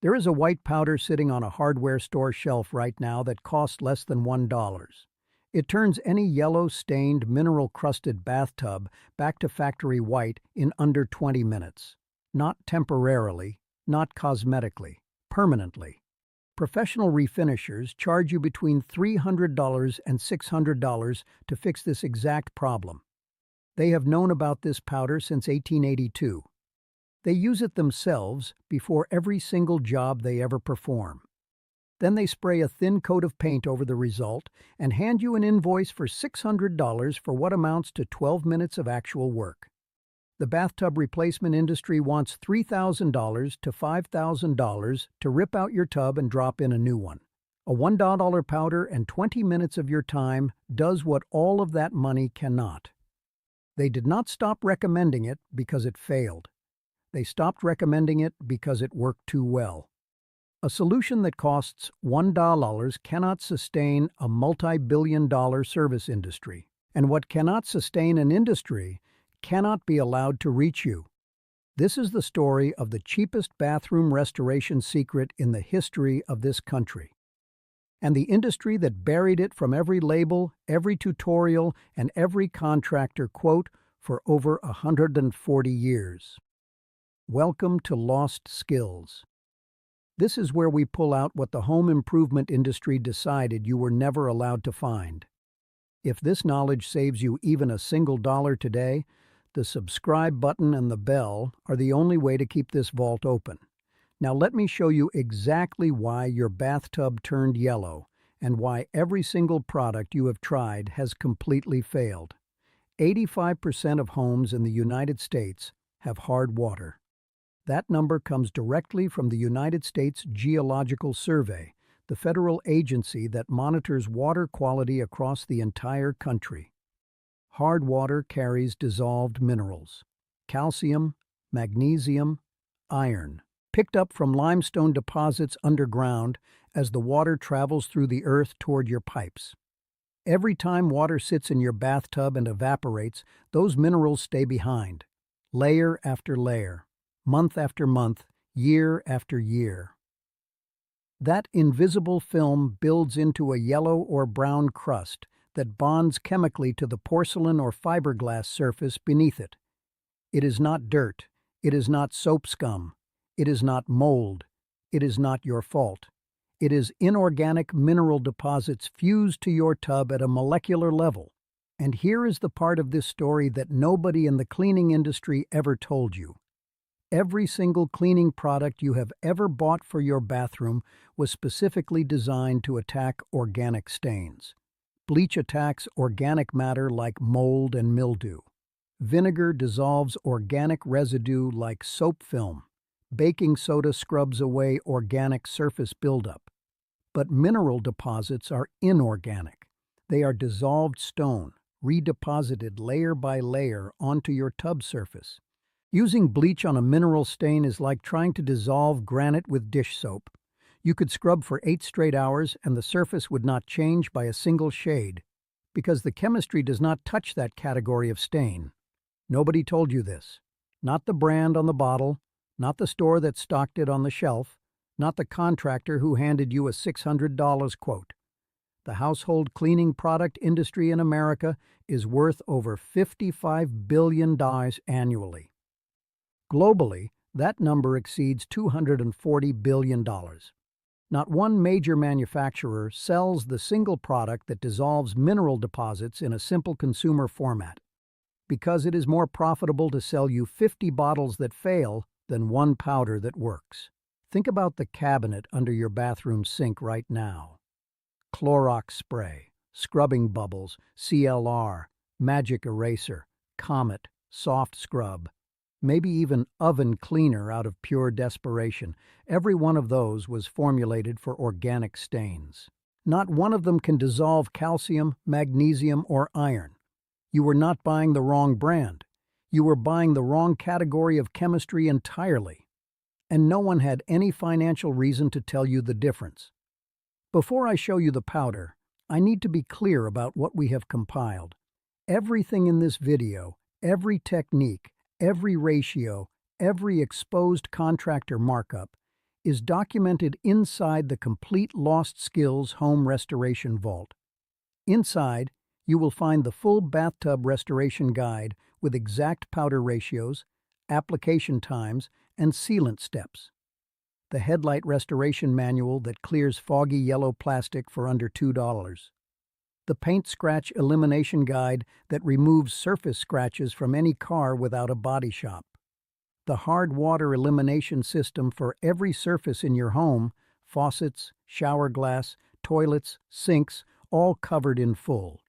There is a white powder sitting on a hardware store shelf right now that costs less than $1. It turns any yellow-stained, mineral-crusted bathtub back to factory white in under 20 minutes. Not temporarily, not cosmetically, permanently. Professional refinishers charge you between $300 and $600 to fix this exact problem. They have known about this powder since 1882. They use it themselves before every single job they ever perform. Then they spray a thin coat of paint over the result and hand you an invoice for $600 for what amounts to 12 minutes of actual work. The bathtub replacement industry wants $3,000 to $5,000 to rip out your tub and drop in a new one. A $1 powder and 20 minutes of your time does what all of that money cannot. They did not stop recommending it because it failed. They stopped recommending it because it worked too well. A solution that costs $1 cannot sustain a multi-billion-dollar service industry, and what cannot sustain an industry cannot be allowed to reach you. This is the story of the cheapest bathroom restoration secret in the history of this country. And the industry that buried it from every label, every tutorial, and every contractor quote for over 140 years. Welcome to Lost Skills. This is where we pull out what the home improvement industry decided you were never allowed to find. If this knowledge saves you even a single dollar today, the subscribe button and the bell are the only way to keep this vault open. Now let me show you exactly why your bathtub turned yellow and why every single product you have tried has completely failed. 85% of homes in the United States have hard water. That number comes directly from the United States Geological Survey, the federal agency that monitors water quality across the entire country. Hard water carries dissolved minerals, calcium, magnesium, iron, picked up from limestone deposits underground as the water travels through the earth toward your pipes. Every time water sits in your bathtub and evaporates, those minerals stay behind, layer after layer, month after month, year after year. That invisible film builds into a yellow or brown crust that bonds chemically to the porcelain or fiberglass surface beneath it. It is not dirt. It is not soap scum. It is not mold. It is not your fault. It is inorganic mineral deposits fused to your tub at a molecular level. And here is the part of this story that nobody in the cleaning industry ever told you. Every single cleaning product you have ever bought for your bathroom was specifically designed to attack organic stains. Bleach attacks organic matter like mold and mildew. Vinegar dissolves organic residue like soap film. Baking soda scrubs away organic surface buildup. But mineral deposits are inorganic. They are dissolved stone, redeposited layer by layer onto your tub surface. Using bleach on a mineral stain is like trying to dissolve granite with dish soap. You could scrub for 8 straight hours and the surface would not change by a single shade, because the chemistry does not touch that category of stain. Nobody told you this. Not the brand on the bottle, not the store that stocked it on the shelf, not the contractor who handed you a $600 quote. The household cleaning product industry in America is worth over $55 billion annually. Globally, that number exceeds $240 billion. Not one major manufacturer sells the single product that dissolves mineral deposits in a simple consumer format, because it is more profitable to sell you 50 bottles that fail than one powder that works. Think about the cabinet under your bathroom sink right now. Clorox spray, scrubbing bubbles, CLR, magic eraser, Comet, soft scrub, maybe even oven cleaner out of pure desperation. Every one of those was formulated for organic stains. Not one of them can dissolve calcium, magnesium, or iron. You were not buying the wrong brand. You were buying the wrong category of chemistry entirely. And no one had any financial reason to tell you the difference. Before I show you the powder, I need to be clear about what we have compiled. Everything in this video, every technique, every ratio, every exposed contractor markup is documented inside the complete Lost Skills Home Restoration Vault. Inside, you will find the full bathtub restoration guide with exact powder ratios, application times, and sealant steps. The headlight restoration manual that clears foggy yellow plastic for under $2. The paint scratch elimination guide that removes surface scratches from any car without a body shop. The hard water elimination system for every surface in your home, faucets, shower glass, toilets, sinks, all covered in full.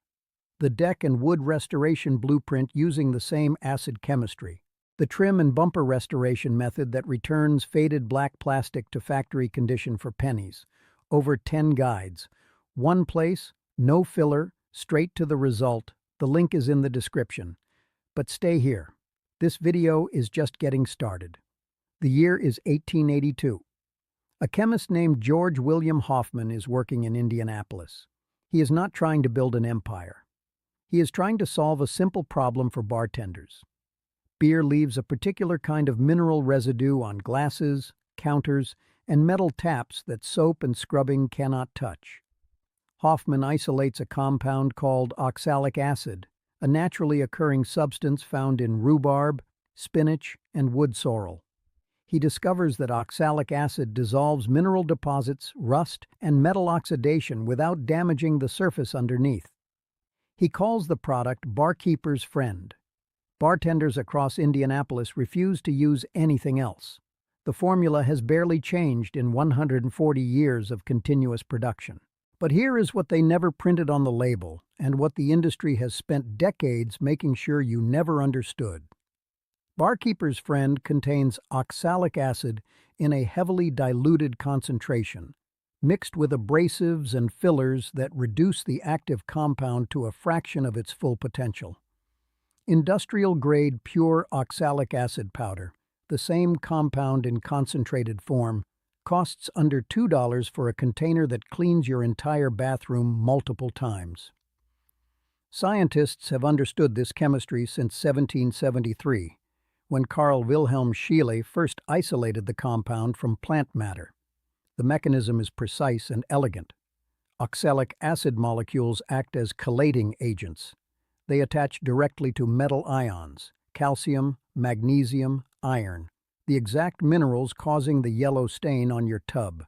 The deck and wood restoration blueprint using the same acid chemistry. The trim and bumper restoration method that returns faded black plastic to factory condition for pennies. Over 10 guides. One place, no filler, straight to the result. The link is in the description. But stay here. This video is just getting started. The year is 1882. A chemist named George William Hoffman is working in Indianapolis. He is not trying to build an empire. He is trying to solve a simple problem for bartenders. Beer leaves a particular kind of mineral residue on glasses, counters, and metal taps that soap and scrubbing cannot touch. Hoffman isolates a compound called oxalic acid, a naturally occurring substance found in rhubarb, spinach, and wood sorrel. He discovers that oxalic acid dissolves mineral deposits, rust, and metal oxidation without damaging the surface underneath. He calls the product Barkeeper's friend. Bartenders across Indianapolis refuse to use anything else. The formula has barely changed in 140 years of continuous production. But here is what they never printed on the label, and what the industry has spent decades making sure you never understood. Barkeeper's Friend contains oxalic acid in a heavily diluted concentration, mixed with abrasives and fillers that reduce the active compound to a fraction of its full potential. Industrial-grade pure oxalic acid powder, the same compound in concentrated form, costs under $2 for a container that cleans your entire bathroom multiple times. Scientists have understood this chemistry since 1773, when Carl Wilhelm Scheele first isolated the compound from plant matter. The mechanism is precise and elegant. Oxalic acid molecules act as chelating agents. They attach directly to metal ions, calcium, magnesium, iron, the exact minerals causing the yellow stain on your tub.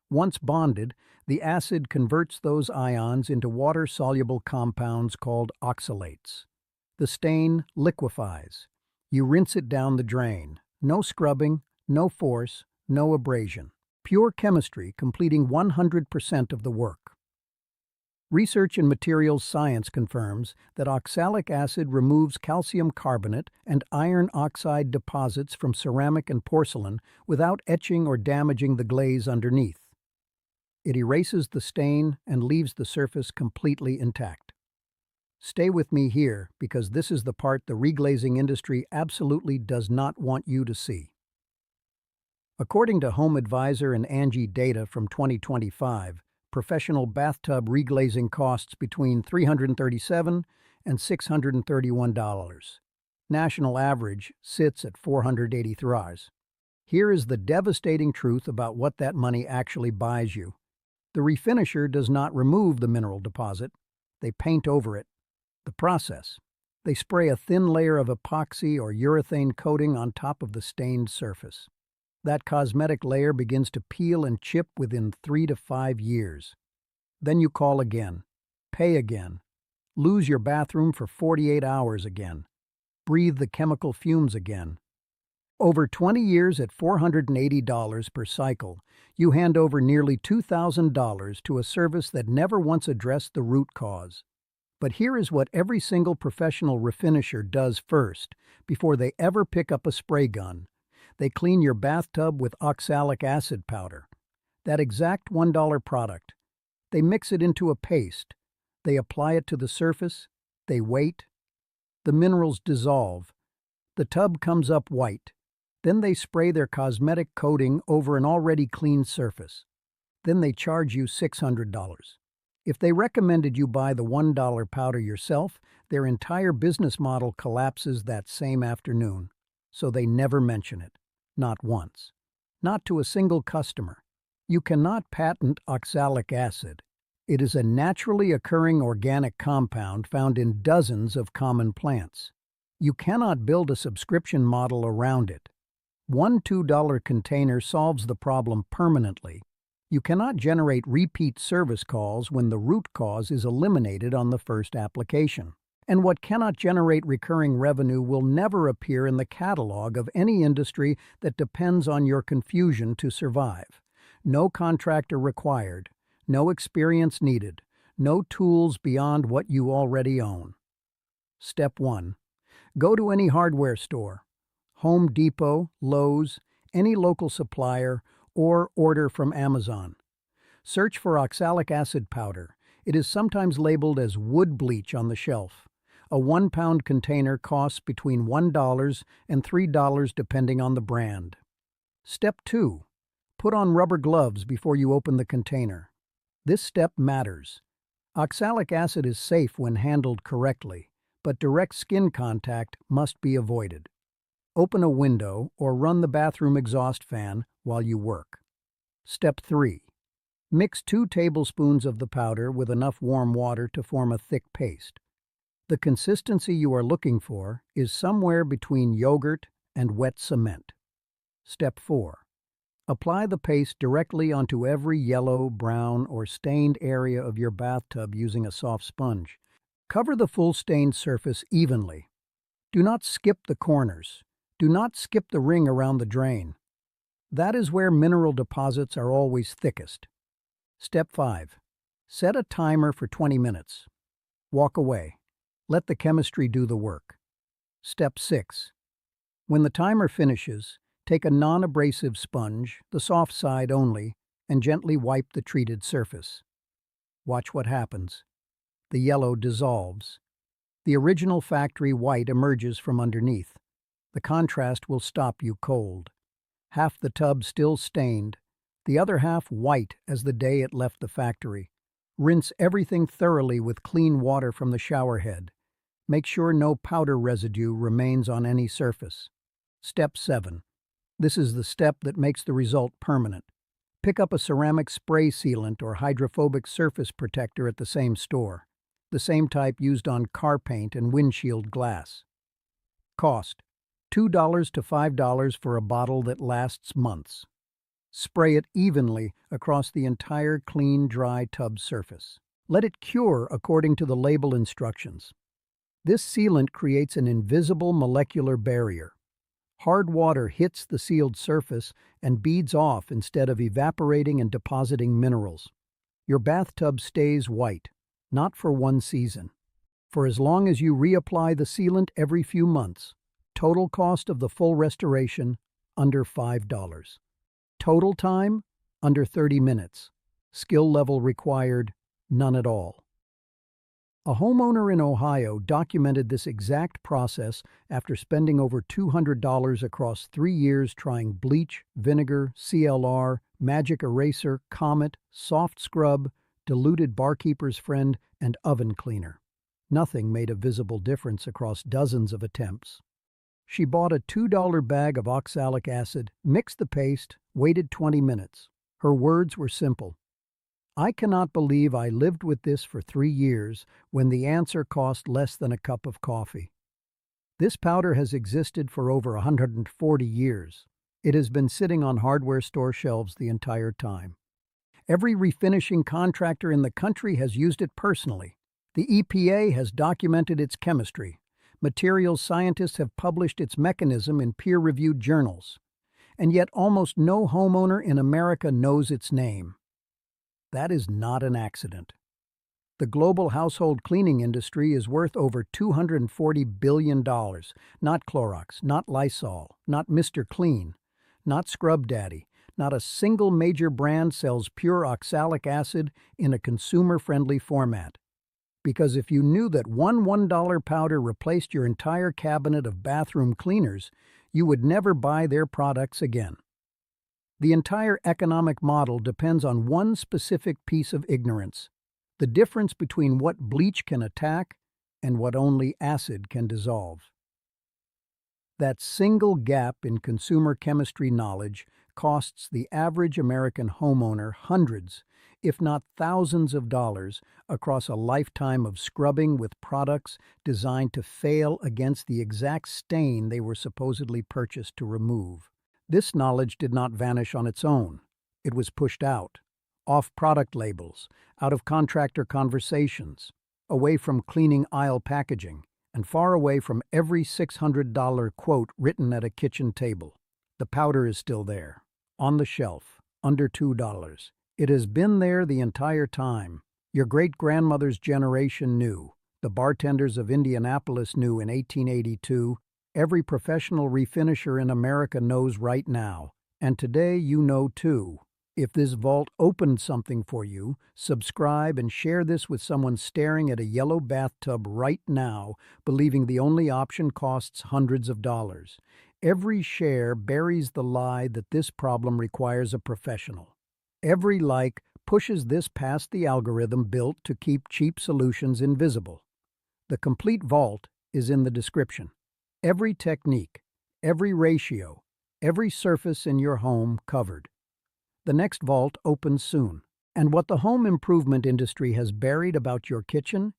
Once bonded, the acid converts those ions into water-soluble compounds called oxalates. The stain liquefies. You rinse it down the drain. No scrubbing, no force, no abrasion. Pure chemistry completing 100% of the work. Research in materials science confirms that oxalic acid removes calcium carbonate and iron oxide deposits from ceramic and porcelain without etching or damaging the glaze underneath. It erases the stain and leaves the surface completely intact. Stay with me here because this is the part the reglazing industry absolutely does not want you to see. According to Home Advisor and Angi data from 2025, professional bathtub reglazing costs between $337 and $631. National average sits at $483. Here is the devastating truth about what that money actually buys you. The refinisher does not remove the mineral deposit. They paint over it. The process. They spray a thin layer of epoxy or urethane coating on top of the stained surface. That cosmetic layer begins to peel and chip within 3 to 5 years. Then you call again, pay again, lose your bathroom for 48 hours again, breathe the chemical fumes again. Over 20 years at $480 per cycle, you hand over nearly $2,000 to a service that never once addressed the root cause. But here is what every single professional refinisher does first, before they ever pick up a spray gun. They clean your bathtub with oxalic acid powder, that exact $1 product. They mix it into a paste. They apply it to the surface. They wait. The minerals dissolve. The tub comes up white. Then they spray their cosmetic coating over an already clean surface. Then they charge you $600. If they recommended you buy the $1 powder yourself, their entire business model collapses that same afternoon. So they never mention it. Not once. not to a single customer. You cannot patent oxalic acid. It is a naturally occurring organic compound found in dozens of common plants. You cannot build a subscription model around it. One $2 container solves the problem permanently. You cannot generate repeat service calls when the root cause is eliminated on the first application. And what cannot generate recurring revenue will never appear in the catalog of any industry that depends on your confusion to survive. No contractor required, no experience needed, no tools beyond what you already own. Step 1. Go to any hardware store, Home Depot, Lowe's, any local supplier, or order from Amazon. Search for oxalic acid powder. It is sometimes labeled as wood bleach on the shelf. A 1-pound container costs between $1 and $3 depending on the brand. Step 2. Put on rubber gloves before you open the container. This step matters. Oxalic acid is safe when handled correctly, but direct skin contact must be avoided. Open a window or run the bathroom exhaust fan while you work. Step 3. Mix 2 tablespoons of the powder with enough warm water to form a thick paste. The consistency you are looking for is somewhere between yogurt and wet cement. Step 4. Apply the paste directly onto every yellow, brown, or stained area of your bathtub using a soft sponge. Cover the full stained surface evenly. Do not skip the corners. Do not skip the ring around the drain. That is where mineral deposits are always thickest. Step 5. Set a timer for 20 minutes. Walk away. Let the chemistry do the work. Step 6. When the timer finishes, take a non-abrasive sponge, the soft side only, and gently wipe the treated surface. Watch what happens. The yellow dissolves. The original factory white emerges from underneath. The contrast will stop you cold. Half the tub still stained, the other half white as the day it left the factory. Rinse everything thoroughly with clean water from the shower head. Make sure no powder residue remains on any surface. Step 7. This is the step that makes the result permanent. Pick up a ceramic spray sealant or hydrophobic surface protector at the same store, the same type used on car paint and windshield glass. Cost: $2 to $5 for a bottle that lasts months. Spray it evenly across the entire clean, dry tub surface. Let it cure according to the label instructions. This sealant creates an invisible molecular barrier. Hard water hits the sealed surface and beads off instead of evaporating and depositing minerals. Your bathtub stays white, not for one season. For as long as you reapply the sealant every few months. Total cost of the full restoration, under $5. Total time, under 30 minutes. Skill level required, none at all. A homeowner in Ohio documented this exact process after spending over $200 across 3 years trying bleach, vinegar, CLR, magic eraser, Comet, soft scrub, diluted Barkeeper's Friend, and oven cleaner. Nothing made a visible difference across dozens of attempts. She bought a $2 bag of oxalic acid, mixed the paste, waited 20 minutes. Her words were simple. "I cannot believe I lived with this for 3 years when the answer cost less than a cup of coffee." This powder has existed for over 140 years. It has been sitting on hardware store shelves the entire time. Every refinishing contractor in the country has used it personally. The EPA has documented its chemistry. Materials scientists have published its mechanism in peer-reviewed journals. And yet almost no homeowner in America knows its name. That is not an accident. The global household cleaning industry is worth over $240 billion. Not Clorox, not Lysol, not Mr. Clean, not Scrub Daddy. Not a single major brand sells pure oxalic acid in a consumer-friendly format. Because if you knew that one $1 powder replaced your entire cabinet of bathroom cleaners, you would never buy their products again. The entire economic model depends on one specific piece of ignorance: the difference between what bleach can attack and what only acid can dissolve. That single gap in consumer chemistry knowledge costs the average American homeowner hundreds, if not thousands of dollars across a lifetime of scrubbing with products designed to fail against the exact stain they were supposedly purchased to remove. This knowledge did not vanish on its own. It was pushed out, off product labels, out of contractor conversations, away from cleaning aisle packaging, and far away from every $600 quote written at a kitchen table. The powder is still there, on the shelf, under $2. It has been there the entire time. Your great-grandmother's generation knew. The bartenders of Indianapolis knew in 1882. Every professional refinisher in America knows right now. And today you know too. If this vault opened something for you, subscribe and share this with someone staring at a yellow bathtub right now, believing the only option costs hundreds of dollars. Every share buries the lie that this problem requires a professional. Every like pushes this past the algorithm built to keep cheap solutions invisible. The complete vault is in the description. Every technique, every ratio, every surface in your home covered. The next vault opens soon. And what the home improvement industry has buried about your kitchen